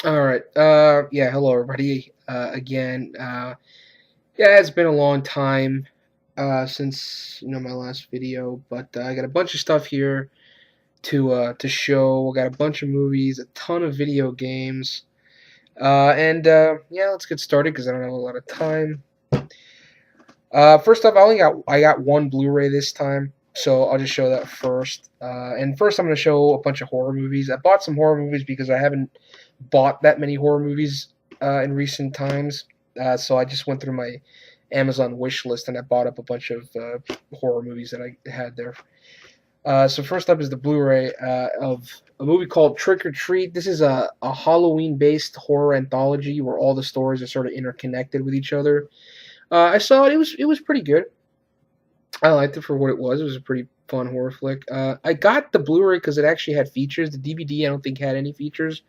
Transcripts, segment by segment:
All right. Yeah. Hello, everybody. Again. Yeah, it's been a long time since my last video, but I got a bunch of stuff here to show. I got a bunch of movies, a ton of video games, and yeah, let's get started because I don't have a lot of time. First off, I got one Blu-ray this time, so I'll just show that first. And first, I'm going to show a bunch of horror movies. I bought some horror movies because I haven't bought that many horror movies in recent times. So I just went through my Amazon wish list and I bought up a bunch of horror movies that I had there. So first up is the Blu-ray of a movie called Trick or Treat. This is a Halloween-based horror anthology where all the stories are sort of interconnected with each other. I saw it. It was pretty good. I liked it for what it was. It was a pretty fun horror flick. I got the Blu-ray because it actually had features. The DVD I don't think had any features.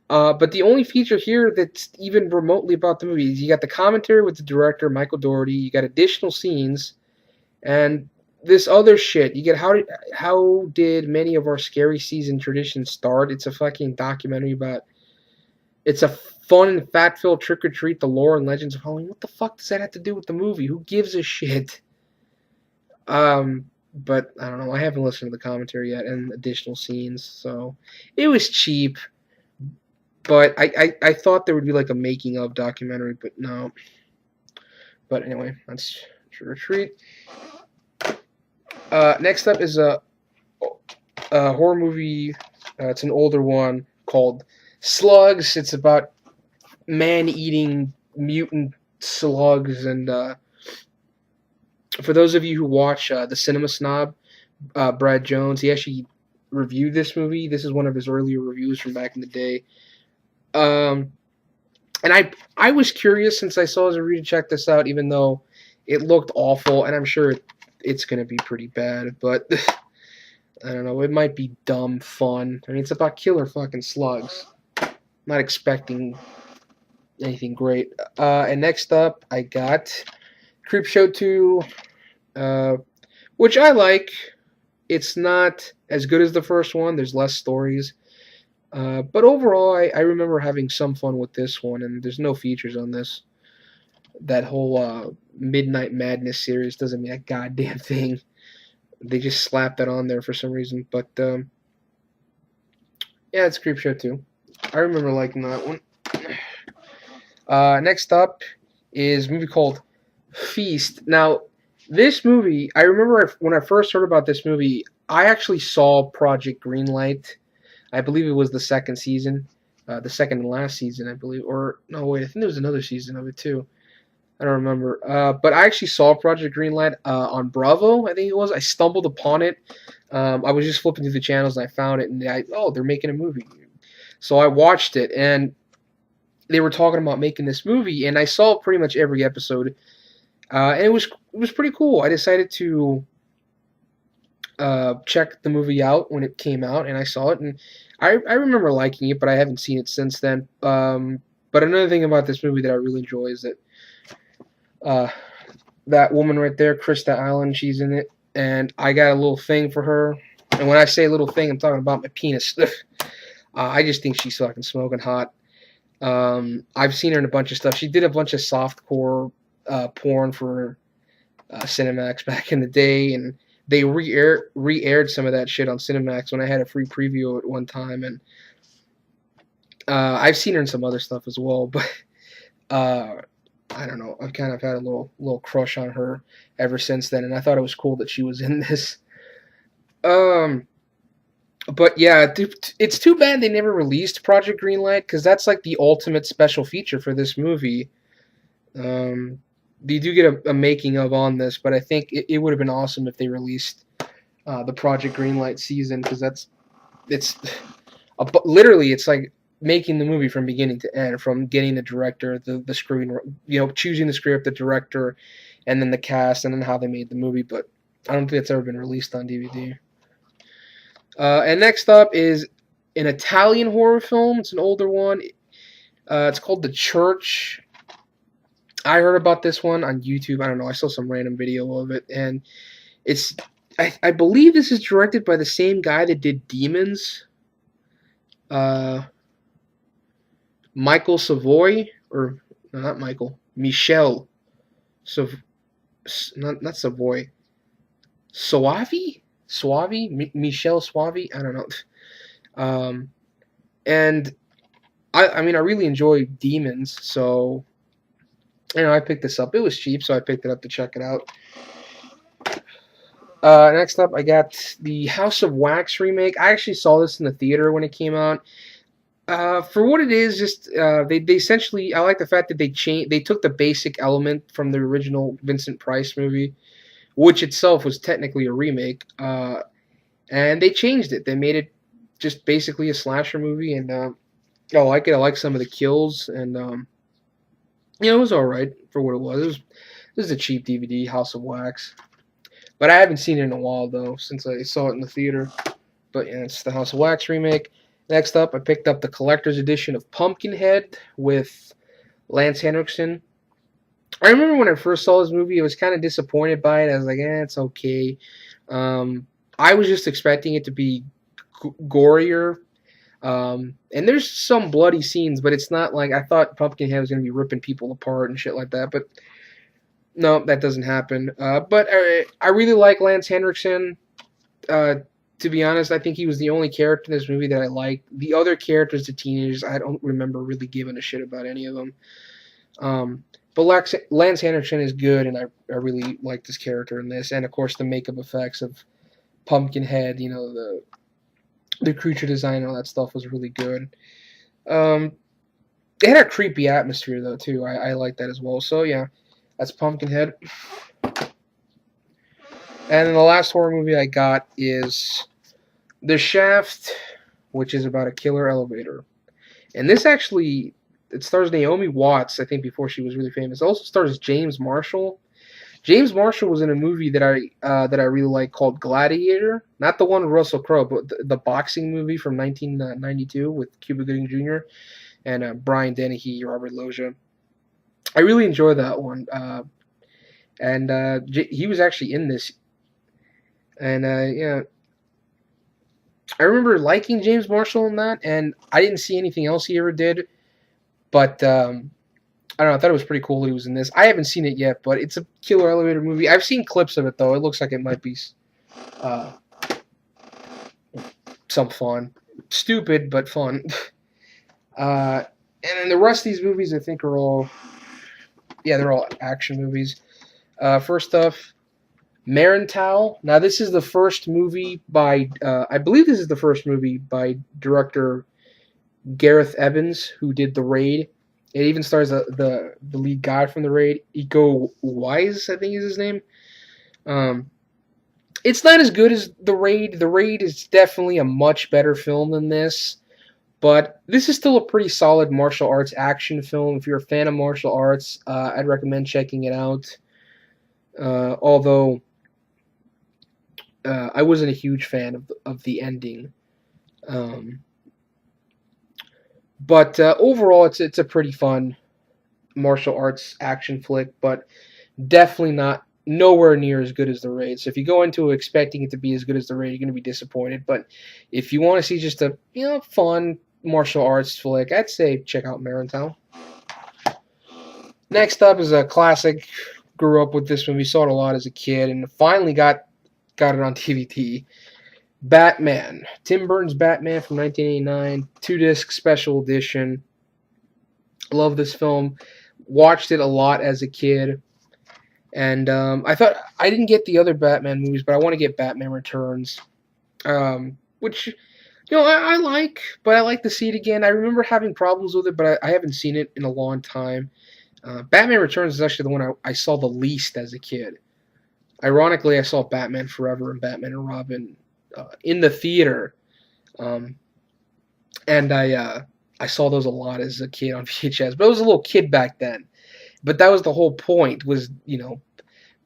But the only feature here that's even remotely about the movie is you got the commentary with the director Michael Dougherty. You got additional scenes, and this other shit. You get how did many of our scary season traditions start? It's a fucking documentary about. It's a fun and fat-filled trick or treat, the lore and legends of Halloween. What the fuck does that have to do with the movie? Who gives a shit? But I don't know. I haven't listened to the commentary yet and additional scenes, so it was cheap. But I thought there would be like a making of documentary, but no. But anyway, that's trick or treat. Next up is a horror movie. It's an older one called Slugs. It's about man-eating mutant slugs, and for those of you who watch the Cinema Snob, Brad Jones, he actually reviewed this movie. This is one of his earlier reviews from back in the day. Um, and I was curious since I saw his review to check this out, even though it looked awful, and I'm sure it's going to be pretty bad, but I don't know. It might be dumb fun. I mean, it's about killer fucking slugs. Not expecting anything great. And next up, I got Creepshow 2, which I like. It's not as good as the first one. There's less stories. But overall, I remember having some fun with this one, and there's no features on this. That whole Midnight Madness series doesn't mean a goddamn thing. They just slapped that on there for some reason. But yeah, it's Creepshow 2. I remember liking that one. Next up is a movie called Feast. Now, this movie, I remember when I first heard about this movie, I actually saw Project Greenlight. I believe it was the second season, the second and last season, I believe. Or, no, wait, I think there was another season of it, too. I don't remember. But I actually saw Project Greenlight on Bravo, I think it was. I stumbled upon it. I was just flipping through the channels and I found it, and they're making a movie. So I watched it, and they were talking about making this movie, and I saw pretty much every episode, and it was pretty cool. I decided to check the movie out when it came out, and I saw it, and I remember liking it, but I haven't seen it since then. But another thing about this movie that I really enjoy is that that woman right there, Krista Allen, she's in it, and I got a little thing for her. And when I say little thing, I'm talking about my penis. I just think she's fucking smoking hot. I've seen her in a bunch of stuff. She did a bunch of softcore porn for Cinemax back in the day, and they re-aired some of that shit on Cinemax when I had a free preview at one time. And I've seen her in some other stuff as well, but I don't know. I've kind of had a little crush on her ever since then, and I thought it was cool that she was in this. But yeah, it's too bad they never released Project Greenlight because that's like the ultimate special feature for this movie. They do get a making of on this, but I think it would have been awesome if they released the Project Greenlight season because literally it's like making the movie from beginning to end, from getting the director, the screen, choosing the script, the director, and then the cast, and then how they made the movie. But I don't think it's ever been released on DVD. And next up is an Italian horror film. It's an older one. It's called The Church. I heard about this one on YouTube. I don't know. I saw some random video of it, and I believe this is directed by the same guy that did Demons. Michael Savoy, or no, not Michael, Michelle, Sav- not Savoy, Michelle Suave. I don't know. Um, and I mean, I really enjoy demons, so I picked this up. It was cheap, so I picked it up to check it out. Next up, I got the House of Wax remake. I actually saw this in the theater when it came out. For what it is, just they essentially, I like the fact that they took the basic element from the original Vincent Price movie, which itself was technically a remake, and they changed it. They made it just basically a slasher movie, and I like it. I like some of the kills, and it was all right for what it was. This is a cheap DVD, House of Wax, but I haven't seen it in a while though, since I saw it in the theater. But yeah, it's the House of Wax remake. Next up, I picked up the collector's edition of Pumpkinhead with Lance Henriksen. I remember when I first saw this movie, I was kind of disappointed by it. I was like, it's okay. I was just expecting it to be gorier. And there's some bloody scenes, but it's not like I thought Pumpkinhead was going to be ripping people apart and shit like that. But no, that doesn't happen. But I really like Lance Henriksen. To be honest, I think he was the only character in this movie that I liked. The other characters, the teenagers, I don't remember really giving a shit about any of them. But Lance Henriksen is good, and I really like this character in this. And, of course, the makeup effects of Pumpkinhead, the creature design and all that stuff was really good. It had a creepy atmosphere, though, too. I like that as well. So, yeah, that's Pumpkinhead. And then the last horror movie I got is The Shaft, which is about a killer elevator. And this actually, it stars Naomi Watts, I think, before she was really famous. It also stars James Marshall. James Marshall was in a movie that I really like called Gladiator. Not the one with Russell Crowe, but the boxing movie from 1992 with Cuba Gooding Jr. and Brian Dennehy, Robert Loggia. I really enjoy that one. He was actually in this. And yeah, I remember liking James Marshall in that, and I didn't see anything else he ever did. But I don't know. I thought it was pretty cool that he was in this. I haven't seen it yet, but it's a killer elevator movie. I've seen clips of it though. It looks like it might be uh, some fun, stupid but fun. And then the rest of these movies, I think, they're all action movies. First off, Marintal. Now, this is the first movie by, I believe this is the first movie by director Gareth Evans, who did The Raid. It even stars the lead guy from The Raid, Iko Uwais, I think is his name. It's not as good as The Raid. The Raid is definitely a much better film than this. But this is still a pretty solid martial arts action film. If you're a fan of martial arts, I'd recommend checking it out. Although I wasn't a huge fan of the ending. But overall, it's a pretty fun martial arts action flick, but definitely nowhere near as good as The Raid. So if you go into it expecting it to be as good as The Raid, you're going to be disappointed. But if you want to see just a fun martial arts flick, I'd say check out Marintal. Next up is a classic. Grew up with this movie, saw it a lot as a kid, and finally got it on DVD. Batman. Tim Burton's Batman from 1989. 2-disc special edition. Love this film. Watched it a lot as a kid. And I thought I didn't get the other Batman movies, but I want to get Batman Returns. Which, I like, but I like to see it again. I remember having problems with it, but I haven't seen it in a long time. Batman Returns is actually the one I saw the least as a kid. Ironically, I saw Batman Forever and Batman and Robin in the theater, and I saw those a lot as a kid on VHS. But I was a little kid back then. But that was the whole point. Was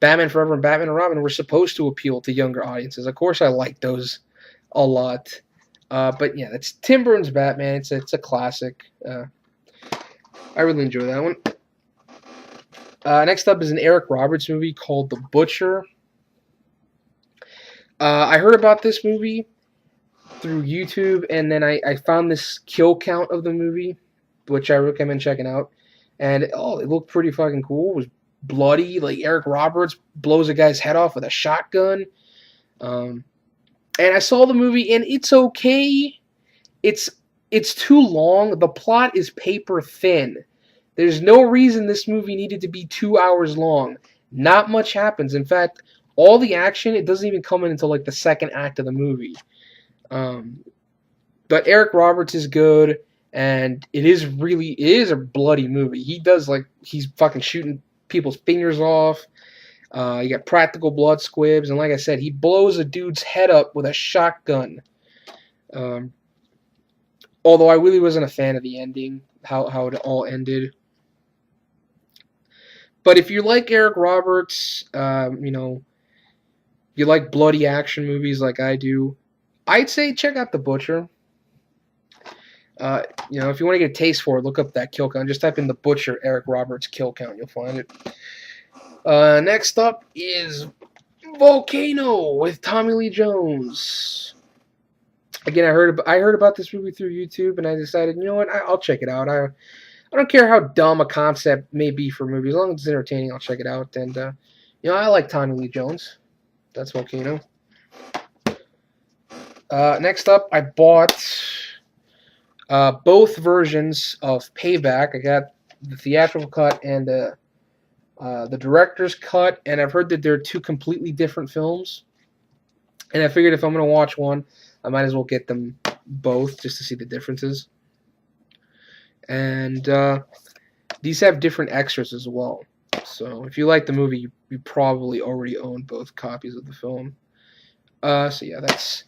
Batman Forever and Batman and Robin were supposed to appeal to younger audiences. Of course, I liked those a lot. But yeah, that's Tim Burton's Batman. It's a classic. I really enjoy that one. Next up is an Eric Roberts movie called The Butcher. I heard about this movie through YouTube, and then I found this kill count of the movie. which I recommend checking out. And oh, it looked pretty fucking cool. It was bloody. Like Eric Roberts blows a guy's head off with a shotgun. And I saw the movie, and it's okay. It's too long. The plot is paper thin. There's no reason this movie needed to be 2 hours long. Not much happens. In fact, all the action, it doesn't even come in until like the second act of the movie. But Eric Roberts is good, and it is a bloody movie. He's fucking shooting people's fingers off. You got practical blood squibs, and like I said, he blows a dude's head up with a shotgun. Although I really wasn't a fan of the ending, how it all ended. But if you like Eric Roberts, you like bloody action movies like I do, I'd say check out The Butcher. If you want to get a taste for it, look up that kill count. Just type in The Butcher, Eric Roberts kill count. You'll find it. Next up is Volcano with Tommy Lee Jones. Again, I heard about this movie through YouTube, and I decided, you know what, I'll check it out. I don't care how dumb a concept may be for movies. As long as it's entertaining, I'll check it out. And, I like Tommy Lee Jones. That's Volcano. Next up, I bought both versions of Payback. I got the theatrical cut and the director's cut, and I've heard that they're two completely different films. And I figured if I'm going to watch one, I might as well get them both just to see the differences. And these have different extras as well. So if you like the movie, you probably already own both copies of the film. So yeah, that's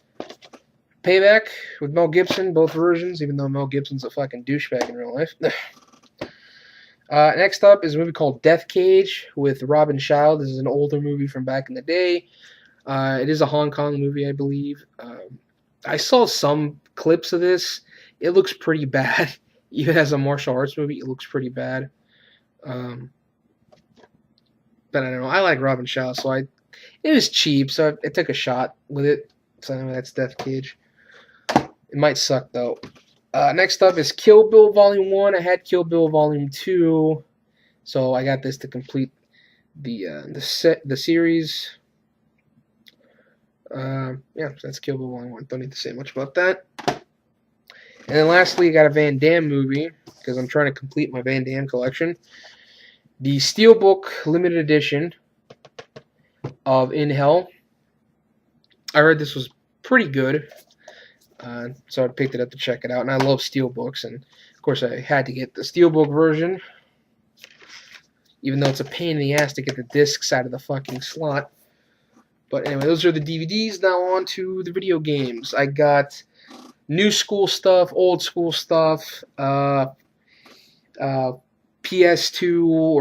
Payback with Mel Gibson, both versions, even though Mel Gibson's a fucking douchebag in real life. Next up is a movie called Death Cage with Robin Child. This is an older movie from back in the day. It is a Hong Kong movie, I believe. I saw some clips of this. It looks pretty bad. Even as a martial arts movie, it looks pretty bad. But I don't know. I like Robin Child, so it was cheap, so I took a shot with it. So anyway, that's Death Cage. It might suck, though. Next up is Kill Bill Volume 1. I had Kill Bill Volume 2, so I got this to complete the series. So that's Kill Bill Volume 1. Don't need to say much about that. And then lastly, I got a Van Damme movie, because I'm trying to complete my Van Damme collection. The Steelbook Limited Edition of In Hell. I heard this was pretty good, so I picked it up to check it out. And I love Steelbooks, and of course I had to get the Steelbook version, even though it's a pain in the ass to get the discs out of the fucking slot. But anyway, those are the DVDs. Now on to the video games. I got new school stuff, old school stuff, PS2,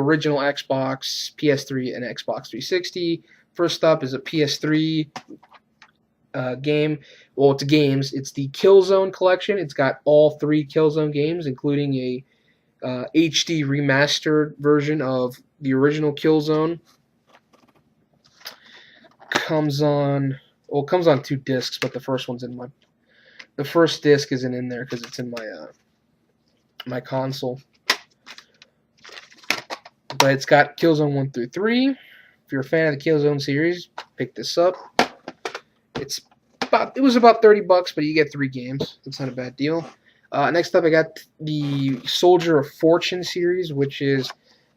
original Xbox, PS3, and Xbox 360. First up is a PS3 game. Well, it's games. It's the Killzone Collection. It's got all 3 Killzone games, including a HD remastered version of the original Killzone. Comes on 2 discs, but the first one's in the first disc isn't in there because it's in my console. But it's got Killzone 1 through 3. If you're a fan of the Killzone series, pick this up. It was about $30, but you get 3 games. That's not a bad deal. Next up, I got the Soldier of Fortune series, which is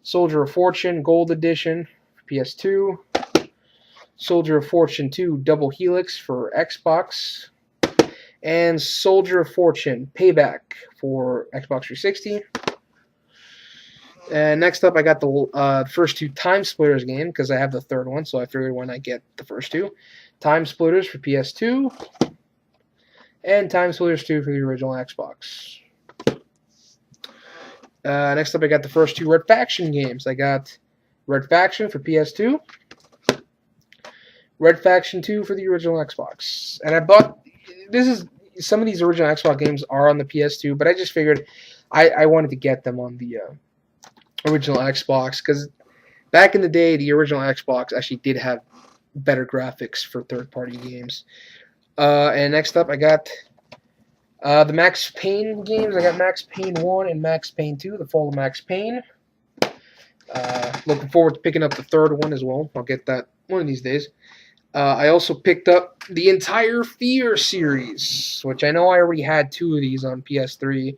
Soldier of Fortune Gold Edition for PS2, Soldier of Fortune 2 Double Helix for Xbox, and Soldier of Fortune Payback for Xbox 360. And next up, I got the first 2 Time Splitters game, because I have the third one, so I figured why not get the first 2. Time Splitters for PS2, and Time Splitters 2 for the original Xbox. Next up, I got the first 2 Red Faction games. I got Red Faction for PS2, Red Faction 2 for the original Xbox. And I bought... some of these original Xbox games are on the PS2, but I just figured I wanted to get them on the original Xbox, because back in the day, the original Xbox actually did have better graphics for third-party games. And next up, I got The Max Payne games, I got Max Payne 1 and Max Payne 2, The Fall of Max Payne. Looking forward to picking up the third one as well. I'll get that one of these days. I also picked up the entire Fear series, which I know I already had 2 of these on PS3.